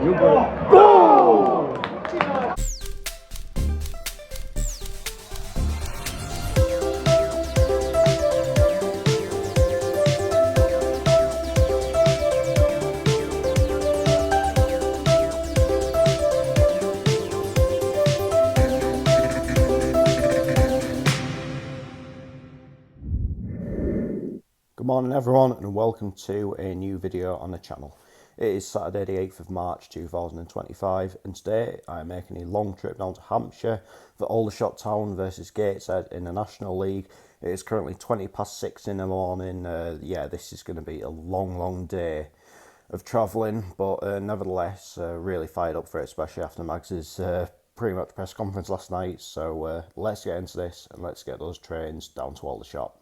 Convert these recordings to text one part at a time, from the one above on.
You go. Go! Good morning everyone and welcome to a new video on the channel. It is Saturday the 8th of March 2025 and today I am making a long trip down to Hampshire for Aldershot Town versus Gateshead in the National League. It is currently 20 past 6 in the morning. Yeah, this is going to be a long day of travelling, but nevertheless really fired up for it, especially after Mags's pretty much press conference last night. So let's get into this and let's get those trains down to Aldershot.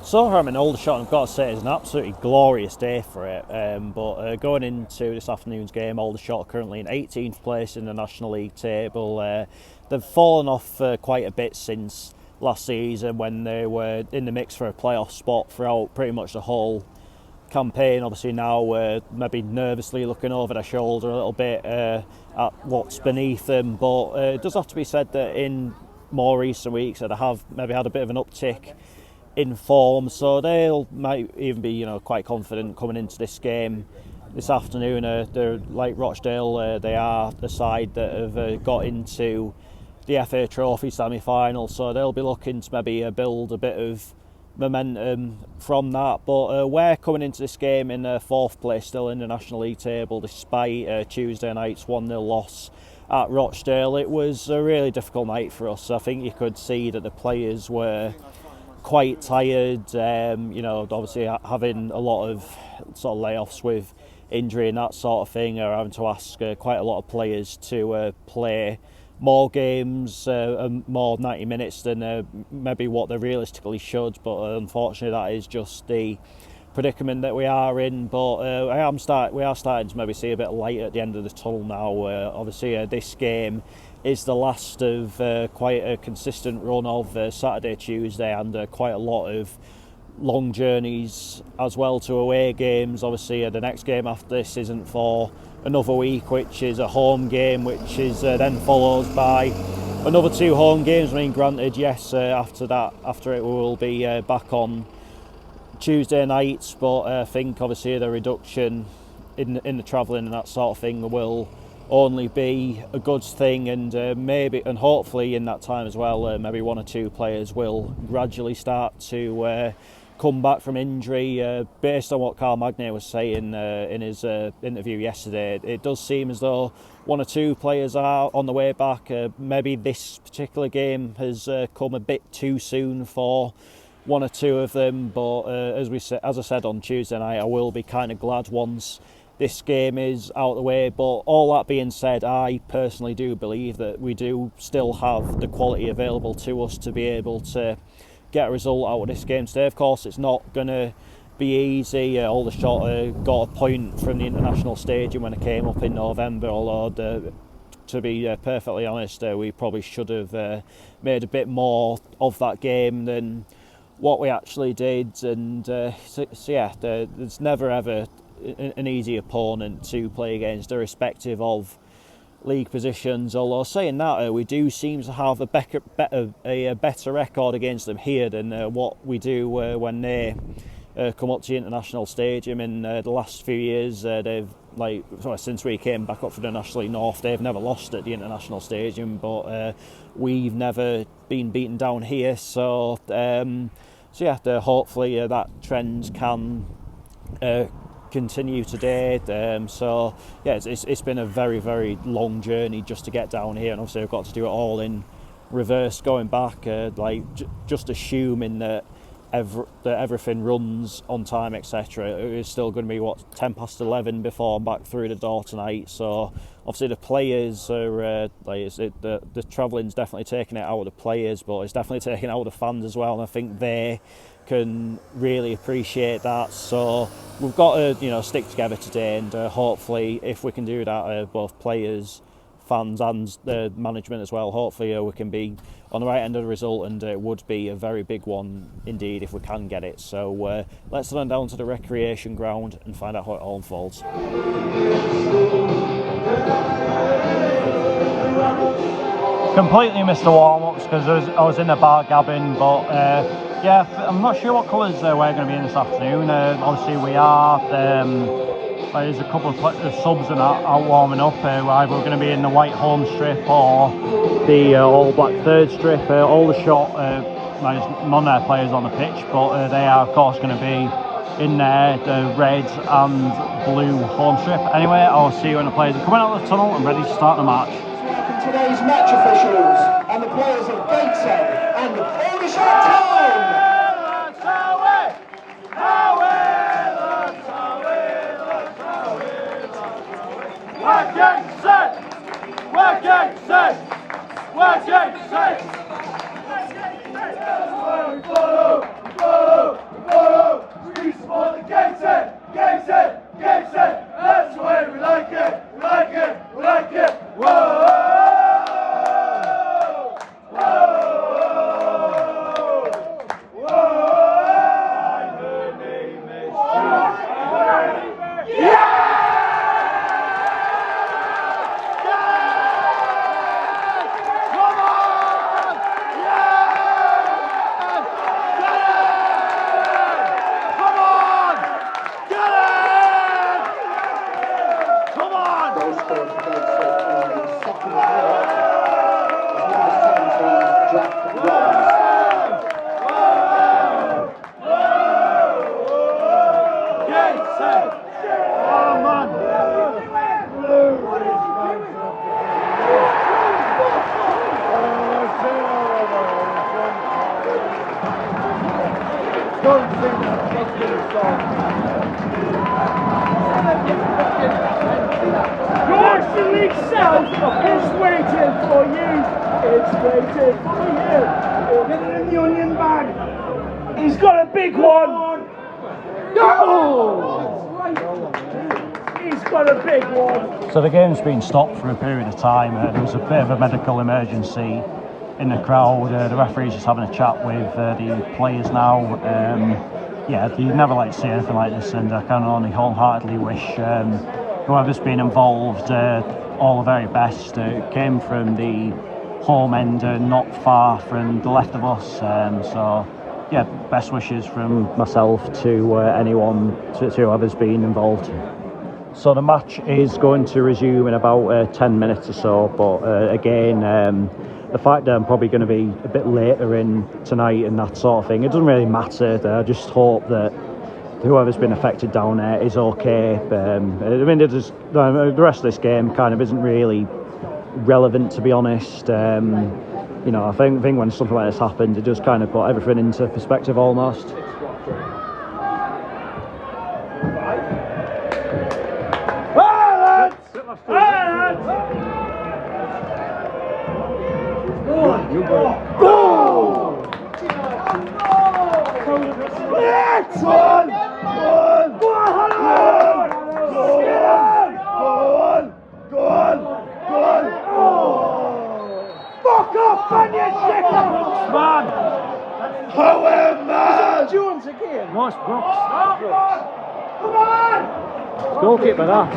So I'm in Aldershot, and I've got to say it's an absolutely glorious day for it. But going into this afternoon's game, Aldershot are currently in 18th place in the National League table. They've fallen off quite a bit since last season when they were in the mix for a playoff spot throughout pretty much the whole campaign. Obviously now we're maybe nervously looking over their shoulder a little bit at what's beneath them. But it does have to be said that in more recent weeks that they have maybe had a bit of an uptick in form, so they might even be, quite confident coming into this game this afternoon. They're like Rochdale. They are the side that have got into the FA Trophy semi-final, so they'll be looking to maybe build a bit of momentum from that. But we're coming into this game in 4th place, still in the National League table, despite Tuesday night's 1-0 loss at Rochdale. It was a really difficult night for us. I think you could see that the players were quite tired, obviously having a lot of sort of layoffs with injury and that sort of thing, or having to ask quite a lot of players to play more games, more 90 minutes than maybe what they realistically should. But unfortunately that is just the predicament that we are in. But we are starting to maybe see a bit of light at the end of the tunnel now. Obviously this game is the last of quite a consistent run of Saturday, Tuesday, and quite a lot of long journeys as well to away games. Obviously, the next game after this isn't for another week, which is a home game, which is then followed by another 2 home games. I mean, granted, yes, after it we will be back on Tuesday nights, but I think obviously the reduction in the travelling and that sort of thing will only be a good thing, and maybe and hopefully in that time as well, maybe 1 or 2 players will gradually start to come back from injury. Based on what Carl Magnier was saying in his interview yesterday, it does seem as though 1 or 2 players are on the way back. Maybe this particular game has come a bit too soon for 1 or 2 of them, but as I said on Tuesday night, I will be kind of glad once this game is out of the way. But all that being said, I personally do believe that we do still have the quality available to us to be able to get a result out of this game today. Of course, it's not going to be easy. Aldershot got a point from the international stadium when it came up in November, although to be perfectly honest, we probably should have made a bit more of that game than what we actually did. And there's never ever an easy opponent to play against, irrespective of league positions. Although saying that, we do seem to have a better record against them here than what we do when they come up to the international stadium. In the last few years, they've since we came back up for the National League North, they've never lost at the international stadium, but we've never been beaten down here. So hopefully that trend can continue today. It's been a very, very long journey just to get down here, and obviously I've got to do it all in reverse going back, just assuming that everything runs on time, etc. It's still going to be 11 before I'm back through the door tonight. So obviously the players are the travelling's definitely taking it out of the players, but it's definitely taking it out of the fans as well, and I think they can really appreciate that. So we've got to stick together today, and hopefully if we can do that, both players, fans and the management as well, hopefully we can be on the right end of the result, and it would be a very big one indeed if we can get it. So let's run down to the recreation ground and find out how it all unfolds. Completely missed the warm-ups because I was in the bar gabbing, but I'm not sure what colours we're going to be in this afternoon. Obviously we are, there's a couple of subs and out warming up. Either we're going to be in the white home strip or the all black third strip. Aldershot, there's none of their players on the pitch, but they are of course going to be in there, the red and blue home strip. Anyway, I'll see you when the players are coming out of the tunnel and ready to start the match. Today's match officials and the players of Gateshead and Aldershot Town. We're Gateshead! We're Gateshead! We're Gateshead! Follow! We support the Gateshead! Gateshead! Gateshead! That's the way we like it! We like it! We like it! Whoa! Yorkshire League South is waiting for you. It's waiting for you. Get it in the onion bag. He's got a big one. Oh! He's got a big one. So the game's been stopped for a period of time. There was a bit of a medical emergency in the crowd. The referee's just having a chat with the players now. yeah, you'd never like to see anything like this, and I can only wholeheartedly wish whoever's been involved all the very best. It came from the home end, not far from the left of us, so yeah, best wishes from myself to anyone, to whoever's been involved. So the match is going to resume in about 10 minutes or so, but again, the fact that I'm probably going to be a bit later in tonight and that sort of thing, it doesn't really matter. I just hope that whoever's been affected down there is okay. I mean, the rest of this game kind of isn't really relevant, to be honest. You know, I think when something like this happens, it does kind of put everything into perspective almost. You go. Go! Let's run! Go on! Fuck off, man, you chicken! Man! Power, man! Is it Jones again? Nice Brooks. Come on! Goalkeeper that.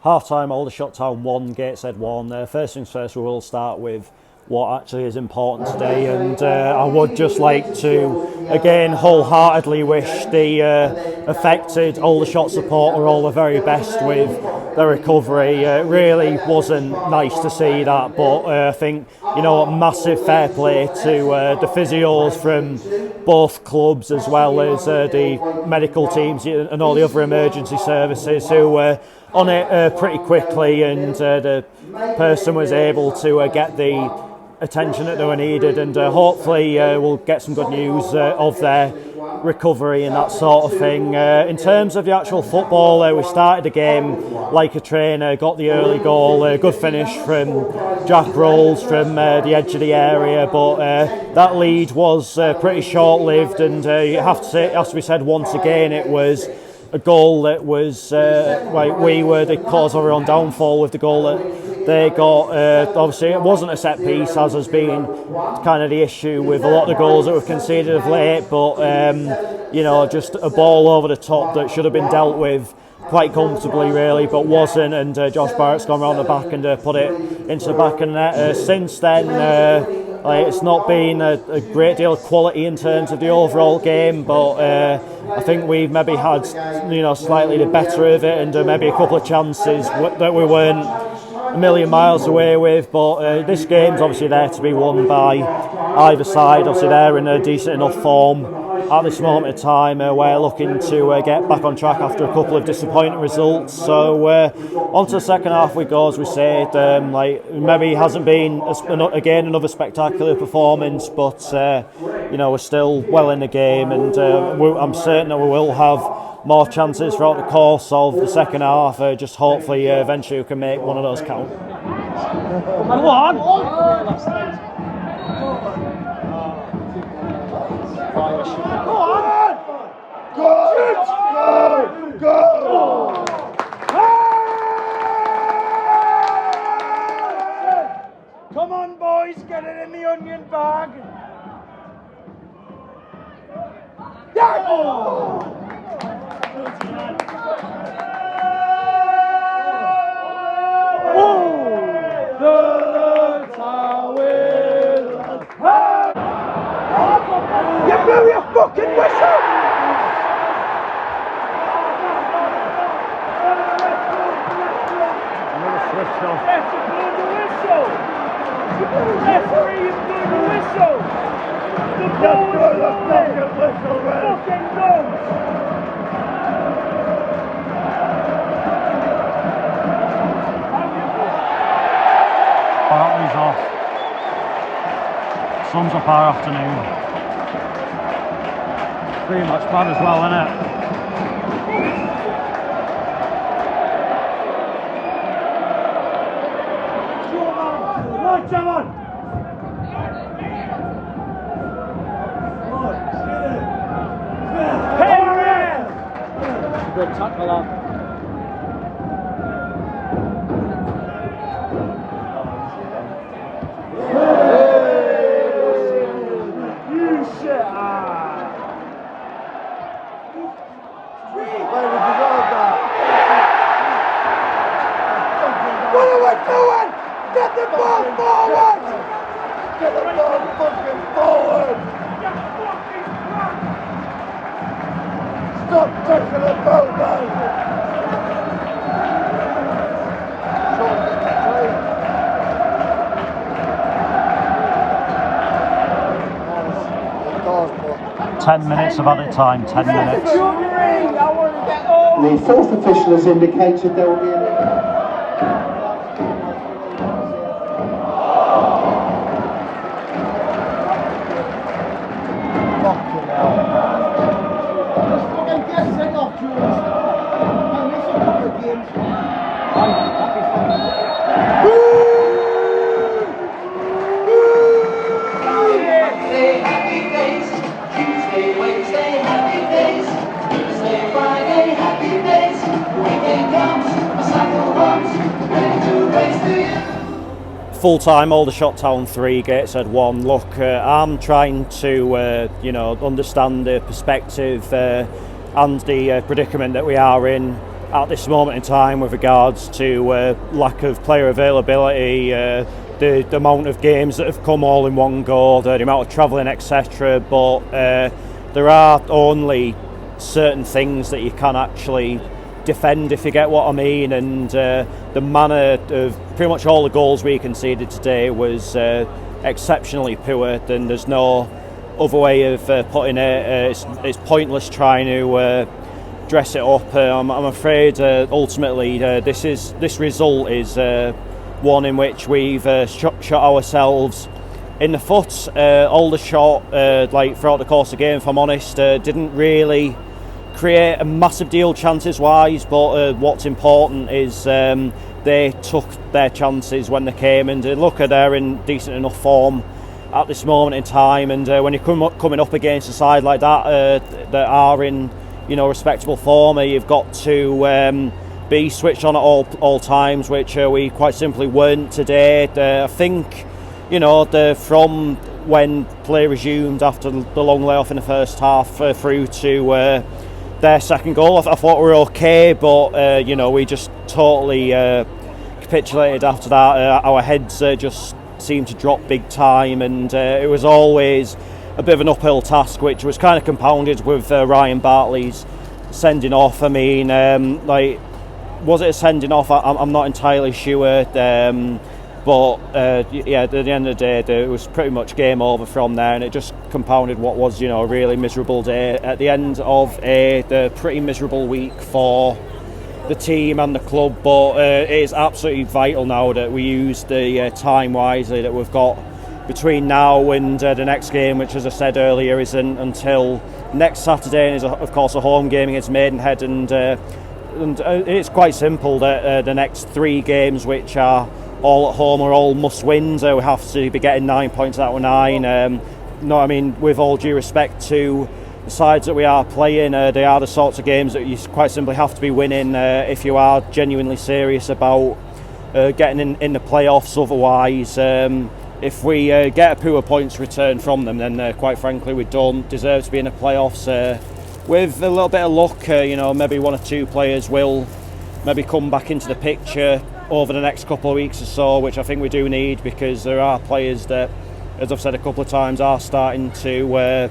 Half-time, Aldershot Town 1, Gateshead 1. First things first, we will start with what actually is important today, and I would just like to again wholeheartedly wish the affected Aldershot supporter all the very best with the recovery. It really wasn't nice to see that, but I think, you know, massive fair play to the physios from both clubs, as well as the medical teams and all the other emergency services who were on it pretty quickly, and the person was able to get the attention that they were needed, and hopefully we'll get some good news of their recovery and that sort of thing. In terms of the actual football, we started the game like a trainer, got the early goal, good finish from Jack Rolls from the edge of the area, but that lead was pretty short-lived, and you have to say, it has to be said once again, it was a goal that was like we were the cause of our own downfall with the goal that they got. Obviously it wasn't a set piece, as has been kind of the issue with a lot of the goals that were conceded of late, but you know, just a ball over the top that should have been dealt with quite comfortably really, but wasn't, and Josh Barrett's gone around the back and put it into the back of the net. Since then it's not been a great deal of quality in terms of the overall game, but I think we've maybe had, you know, slightly the better of it, and maybe a couple of chances that we weren't a million miles away with, but this game's obviously there to be won by either side. Obviously they're in a decent enough form at this moment of time. We're looking to get back on track after a couple of disappointing results, so on to the second half we go, as we said. Like, maybe hasn't been again another spectacular performance, but you know, we're still well in the game, and I'm certain that we will have more chances throughout the course of the second half. Just hopefully eventually we can make one of those count. Come on! Go! Come on, boys, get it in the onion bag. Yeah! Oh! You blew your fucking whistle! Referee, you blew the whistle! The ball was rolling! Fucking go! Bartley's off. sums up our afternoon. Pretty much bad as well, isn't it? Come on! Good tackle on. You shit! Where did you go, that? What are we doing? Get the ball forward! Get the ball fucking forward! Stop taking the ball, man! – 10 minutes of added time, 10 minutes. The fourth official has indicated there will be an... Full-time Aldershot Town 3, Gateshead 1. Look, I'm trying to understand the perspective and the predicament that we are in at this moment in time with regards to lack of player availability, the amount of games that have come all in one go, the amount of travelling, etc. But there are only certain things that you can actually defend, if you get what I mean, and the manner of pretty much all the goals we conceded today was exceptionally poor. Then there's no other way of putting it. It's pointless trying to dress it up. I'm afraid ultimately this result is one in which we've shot ourselves in the foot. Aldershot, like throughout the course of the game, if I'm honest, didn't really create a massive deal chances wise, but what's important is they took their chances when they came, and look, they're in decent enough form at this moment in time, and when you're coming up against a side like that that are in respectable form, you've got to be switched on at all times, which we quite simply weren't today. I think from when play resumed after the long layoff in the first half through to their second goal, I thought we were okay, but we just totally capitulated after that. Our heads just seemed to drop big time, and it was always a bit of an uphill task, which was kind of compounded with Ryan Bartley's sending off. I mean, was it a sending off? I'm not entirely sure, but at the end of the day, it was pretty much game over from there, and it just compounded what was a really miserable day at the end of the pretty miserable week for the team and the club. But it is absolutely vital now that we use the time wisely that we've got between now and the next game, which, as I said earlier, isn't until next Saturday, and is of course a home game against Maidenhead, and it's quite simple that the next 3 games, which are all at home, are all must-wins. We have to be getting 9 points out of 9. No, I mean, with all due respect to the sides that we are playing, they are the sorts of games that you quite simply have to be winning if you are genuinely serious about getting in the playoffs. Otherwise, if we get a poor points return from them, then quite frankly we don't deserve to be in the playoffs. With a little bit of luck, maybe 1 or 2 players will maybe come back into the picture over the next couple of weeks or so, which I think we do need, because there are players that, as I've said a couple of times, are starting to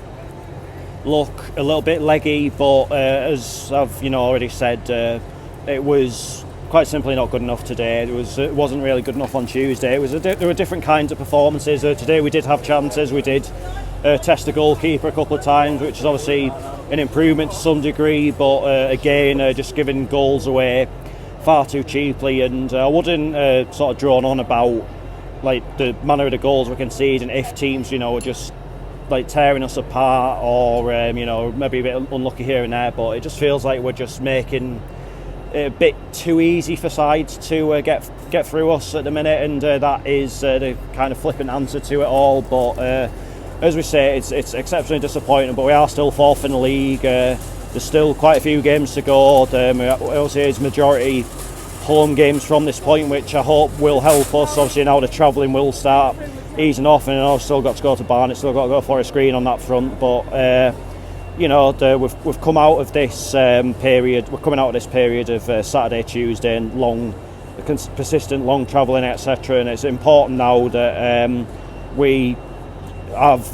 look a little bit leggy, but as I've already said, it was quite simply not good enough today. It wasn't really good enough on Tuesday. There were different kinds of performances. Today we did have chances. We did test the goalkeeper a couple of times, which is obviously an improvement to some degree, but again, just giving goals away far too cheaply. And I wouldn't sort of drone on about like the manner of the goals we're conceding, if teams, you know, are just like tearing us apart, or you know, maybe a bit unlucky here and there, but it just feels like we're just making it a bit too easy for sides to get through us at the minute, and that is the kind of flippant answer to it all. But as we say, it's exceptionally disappointing, but we are still fourth in the league. There's still quite a few games to go. Obviously, it's majority home games from this point, which I hope will help us. Obviously, now the travelling will start easing off, and I've still got to go to Barnet, still got to go for a screen on that front. But you know, we've come out of this period. We're coming out of this period of Saturday, Tuesday, and persistent long travelling, etc. And it's important now that we have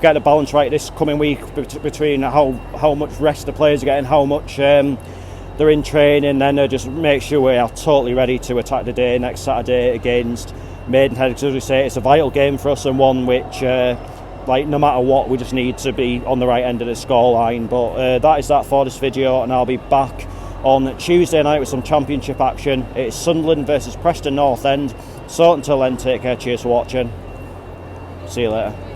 get the balance right this coming week between how much rest the players are getting, how much they're in training, and then just make sure we are totally ready to attack the day next Saturday against Maidenhead. Because as we say, it's a vital game for us, and one which like no matter what, we just need to be on the right end of the scoreline. But that is that for this video, and I'll be back on Tuesday night with some championship action. It's Sunderland versus Preston North End. So until then, take care, cheers for watching, see you later.